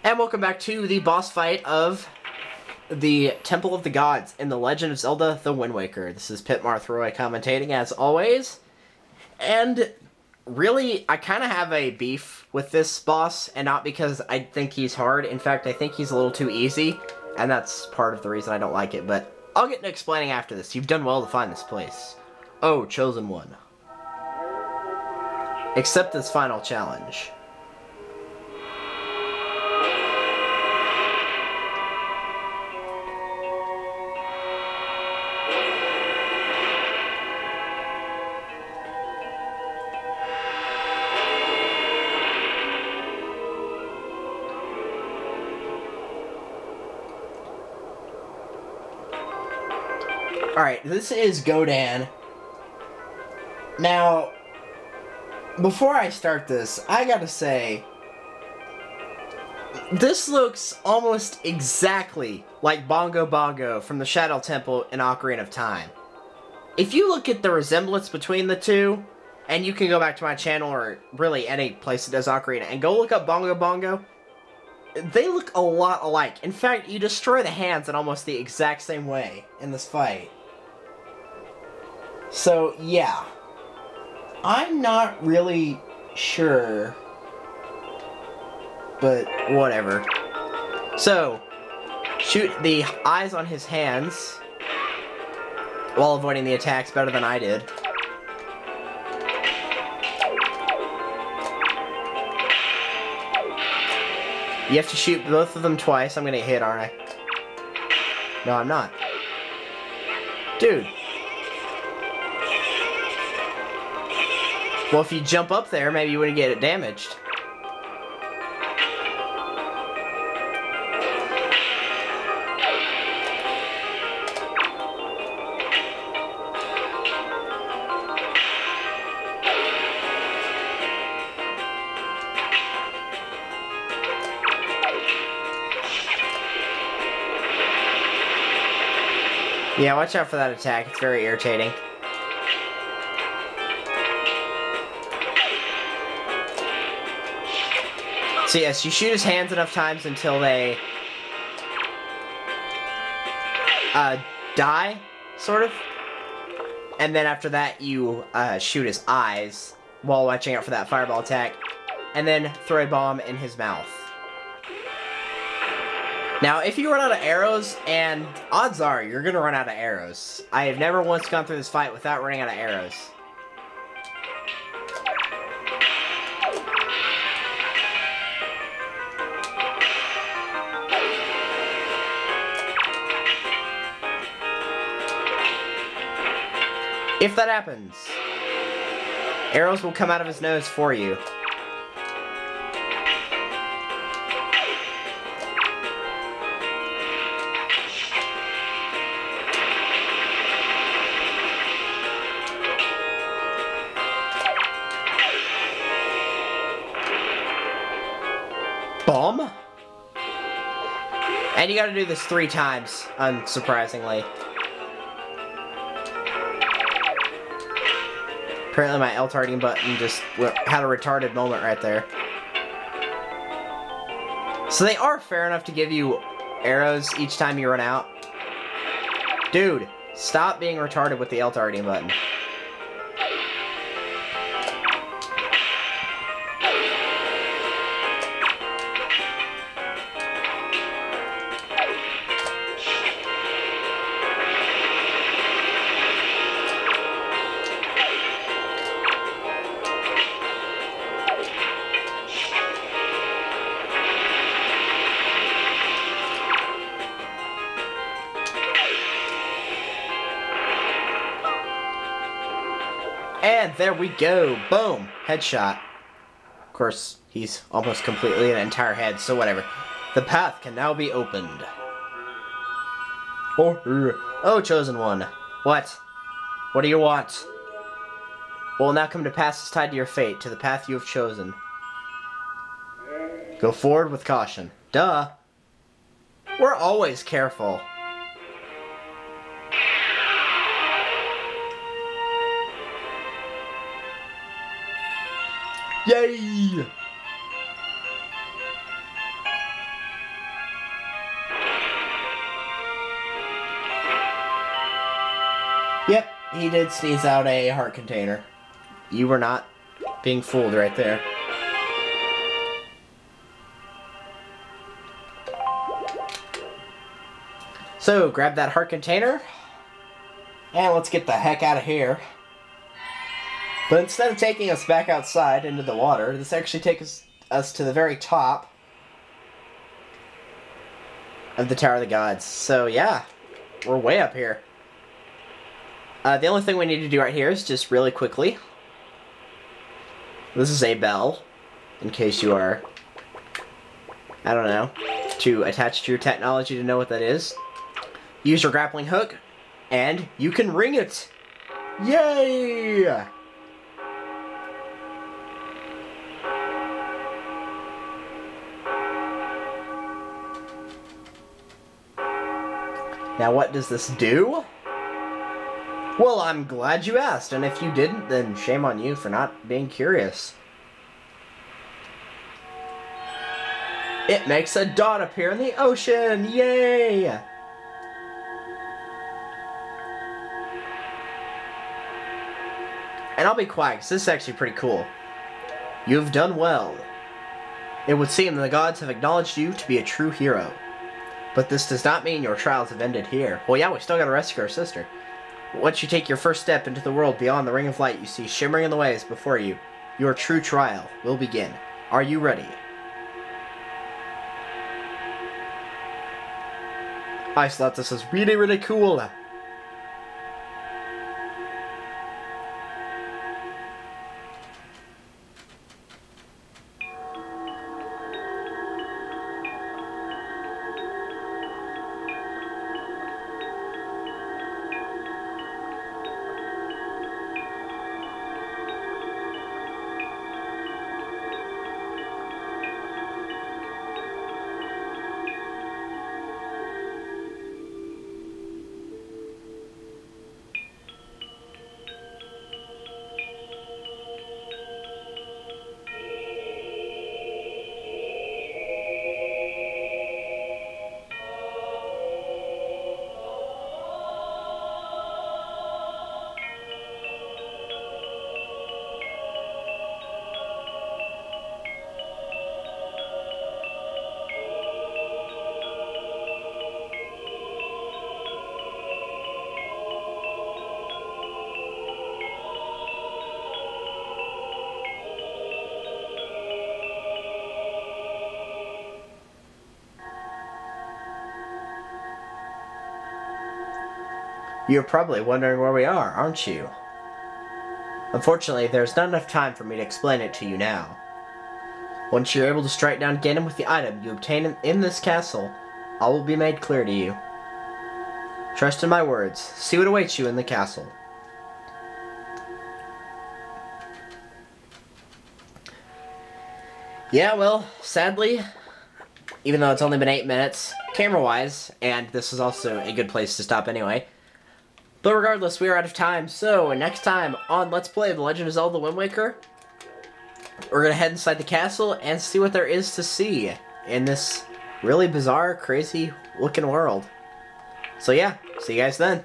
And welcome back to the boss fight of the Temple of the Gods in The Legend of Zelda: The Wind Waker. This is Pit Marthroy commentating as always. And really, I kind of have a beef with this boss, and not because I think he's hard. In fact, I think he's a little too easy, and that's part of the reason I don't like it, but I'll get into explaining after this. You've done well to find this place. Oh, Chosen One. Accept this final challenge. Alright, this is Godan. Now, before I start this, I gotta say, this looks almost exactly like Bongo Bongo from the Shadow Temple in Ocarina of Time. If you look at the resemblance between the two, and you can go back to my channel, or really any place that does Ocarina, and go look up Bongo Bongo, they look a lot alike. In fact, you destroy the hands in almost the exact same way in this fight. So, yeah. I'm not really sure, but whatever. So, shoot the eyes on his hands while avoiding the attacks better than I did. You have to shoot both of them twice. I'm gonna get hit, aren't I? No, I'm not. Dude. Well, if you jump up there, maybe you wouldn't get it damaged. Yeah, watch out for that attack. It's very irritating. So yes, you shoot his hands enough times until they die, sort of. And then after that, you shoot his eyes while watching out for that fireball attack. And then throw a bomb in his mouth. Now, if you run out of arrows, and odds are you're going to run out of arrows. I have never once gone through this fight without running out of arrows. If that happens, arrows will come out of his nose for you. Bomb? And you gotta do this 3 times, unsurprisingly. Apparently my L-targeting button just had a retarded moment right there. So they are fair enough to give you arrows each time you run out. Dude, stop being retarded with the L-targeting button. And there we go. Boom. Headshot. Of course, he's almost completely an entire head, so whatever. The path can now be opened. Oh, Chosen One. What? What do you want? What will now come to pass is tied to your fate, to the path you have chosen. Go forward with caution. Duh. We're always careful. Yay! Yep, he did sneeze out a heart container. You were not being fooled right there. So, grab that heart container, and let's get the heck out of here. But instead of taking us back outside into the water, this actually takes us to the very top of the Tower of the Gods. So yeah, we're way up here. The only thing we need to do right here is just really quickly. This is a bell, in case you are, I don't know, to attach to your technology to know what that is. Use your grappling hook, and you can ring it! Yay! Now what does this do? Well, I'm glad you asked, and if you didn't, then shame on you for not being curious. It makes a dot appear in the ocean! Yay! And I'll be quiet, because this is actually pretty cool. You have done well. It would seem the gods have acknowledged you to be a true hero. But this does not mean your trials have ended here. Well, yeah, we still gotta rescue our sister. Once you take your first step into the world beyond the ring of light you see shimmering in the waves before you, your true trial will begin. Are you ready? I just thought this was really, really cool. You're probably wondering where we are, aren't you? Unfortunately, there's not enough time for me to explain it to you now. Once you're able to strike down Ganon with the item you obtain in this castle, all will be made clear to you. Trust in my words. See what awaits you in the castle. Yeah, well, sadly, even though it's only been 8 minutes, camera-wise, and this is also a good place to stop anyway, but regardless, we are out of time, so next time on Let's Play The Legend of Zelda Wind Waker, we're going to head inside the castle and see what there is to see in this really bizarre, crazy looking world. So yeah, see you guys then.